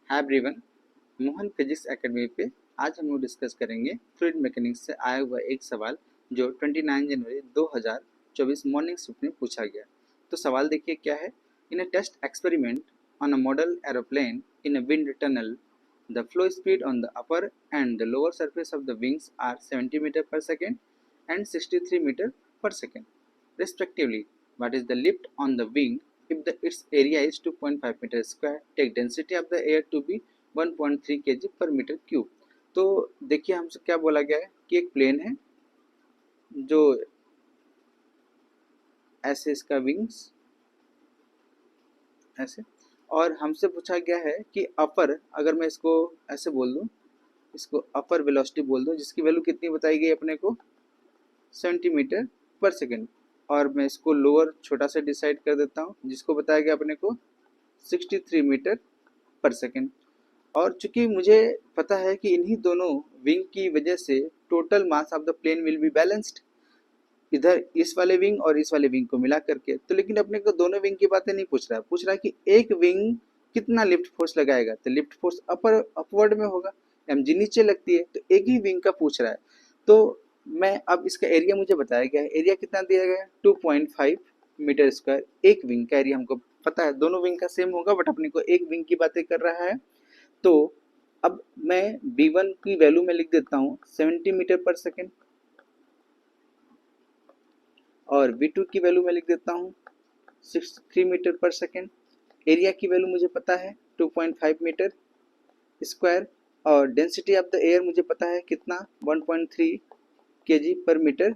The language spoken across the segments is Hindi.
Hi everyone, Mohan physics academy पे आज हम लोग डिस्कस करेंगे फ्लूइड मैकेनिक्स से आया हुआ एक सवाल जो 29 जनवरी 2024 मॉर्निंग शिफ्ट में पूछा गया। तो सवाल देखिए क्या है। In a test experiment on a model aeroplane in a wind tunnel the flow speed on the upper and the lower surface of the wings are 70 meter per second and 63 meter per second respectively. What is the lift on the wing if its area is 2.5 meter square? Take density of the air to be 1.3 kg per meter cube. तो देखिए हमसे क्या बोला गया है कि एक प्लेन है जो ऐसे इसका विंग्स ऐसे, और हमसे पूछा गया है कि अपर, अगर मैं इसको ऐसे बोल दूं, इसको अपर वेलोसिटी बोल दूं, जिसकी वैल्यू कितनी बताई गई अपने को 70 मीटर पर सेकेंड, और मैं इसको लोअर छोटा सा डिसाइड कर देता हूँ जिसको बताया गया अपने को 63 मीटर पर सेकेंड। और चूंकि मुझे पता है कि इन्हीं दोनों विंग की वजह से total mass of the plane will be balanced, इधर इस वाले विंग और इस वाले विंग को मिला करके, तो लेकिन अपने को दोनों विंग की बातें नहीं पूछ रहा है, पूछ रहा है कि एक विंग कितना लिफ्ट फोर्स लगाएगा। तो लिफ्ट फोर्स अपवर्ड में होगा, mg नीचे लगती है, तो एक ही विंग का पूछ रहा है। तो मैं अब इसका एरिया मुझे बताया गया है, एरिया कितना दिया गया है 2.5 मीटर स्क्वायर। एक विंग का एरिया हमको पता है, दोनों विंग का सेम होगा, बट अपने को एक विंग की बातें कर रहा है। तो अब मैं b1 की वैल्यू में लिख देता हूँ 70 मीटर पर सेकेंड, और v2 की वैल्यू में लिख देता हूँ 63 मीटर पर सेकेंड। एरिया की वैल्यू मुझे पता है 2.5 मीटर स्क्वायर, और डेंसिटी ऑफ द एयर मुझे पता है कितना 1.3 kg पर मीटर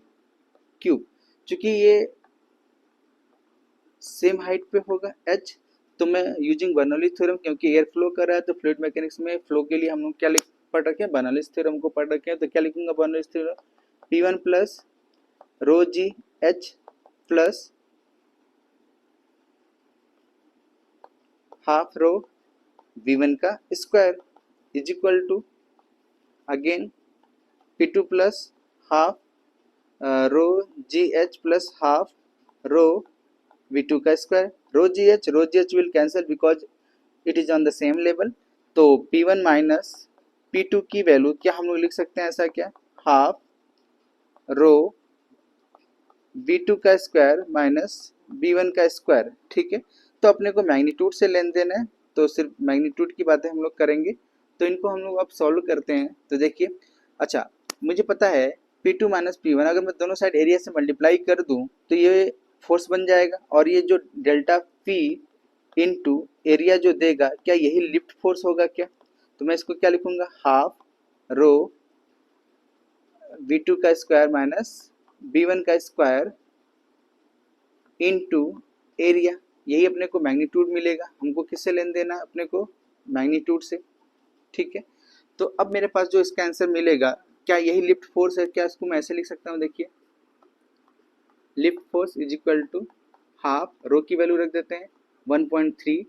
क्यूब। चूंकि ये सेम हाइट पे होगा h, तो मैं यूजिंग बर्नौली थ्योरम, क्योंकि एयर फ्लो कर रहा है तो फ्लूइड मैकेनिक्स में फ्लो के लिए हम लोग क्या पढ़ रखे हैं, बर्नौली थ्योरम को पढ़ रखे हैं। तो क्या लिखूंगा Bernoulli theorem, P1 plus rho g h plus half rho V1 का square is equal to again P2 plus half rho g h plus half rho V2 का square. Rho g h will cancel because it is on the same level. तो P1 माइनस P2 की वैल्यू क्या हम लोग लिख सकते हैं, ऐसा क्या, हाफ रो V2 का स्क्वायर माइनस V1 का स्क्वायर। ठीक है, तो अपने को मैग्नीट्यूड से लेन देन है, तो सिर्फ मैग्नीट्यूड की बातें हम लोग करेंगे। तो इनको हम लोग अब सॉल्व करते हैं। तो देखिए, अच्छा मुझे पता है P2 माइनस P1, अगर मैं दोनों साइड एरिया से मल्टीप्लाई कर दूं तो ये फोर्स बन जाएगा, और ये जो डेल्टा P इंटू एरिया जो देगा, क्या यही लिफ्ट फोर्स होगा क्या? तो मैं इसको क्या लिखूंगा, हाफ रो V2 का स्क्वायर माइनस B1 का स्क्वायर इनटू एरिया। यही अपने को मैग्नीट्यूड मिलेगा। हमको किससे लेन देना है, अपने को मैग्नीट्यूड से। ठीक है, तो अब मेरे पास जो इसका आंसर मिलेगा, क्या यही लिफ्ट फोर्स है? क्या इसको मैं ऐसे लिख सकता हूँ, देखिए lift force is equal to half rho की वैल्यू रख देते हैं 1.3,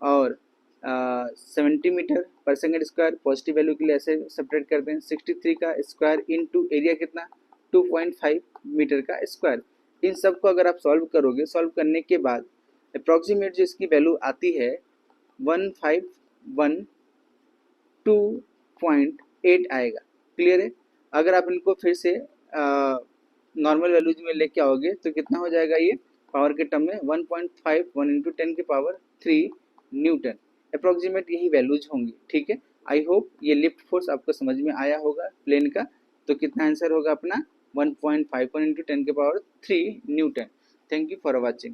और 70 मीटर पर सेकेंड स्क्वायर पॉजिटिव वैल्यू के लिए ऐसे सेपरेट करते हैं, 63 का स्क्वायर इनटू एरिया कितना 2.5 मीटर का स्क्वायर। इन सब को अगर आप सॉल्व करोगे, सॉल्व करने के बाद अप्रॉक्सीमेट जो इसकी वैल्यू आती है 1512.8 आएगा। क्लियर है? अगर आप इनको फिर से नॉर्मल वैल्यूज में लेके आओगे तो कितना हो जाएगा, ये पावर के टर्म में 1.51 इंटू 10 के पावर 3 न्यूटन। अप्रॉक्सीमेट यही वैल्यूज होंगी। ठीक है, आई होप ये लिफ्ट फोर्स आपको समझ में आया होगा प्लेन का। तो कितना आंसर होगा अपना 1.51 इंटू 10 के power 3 Newton. Thank you for watching.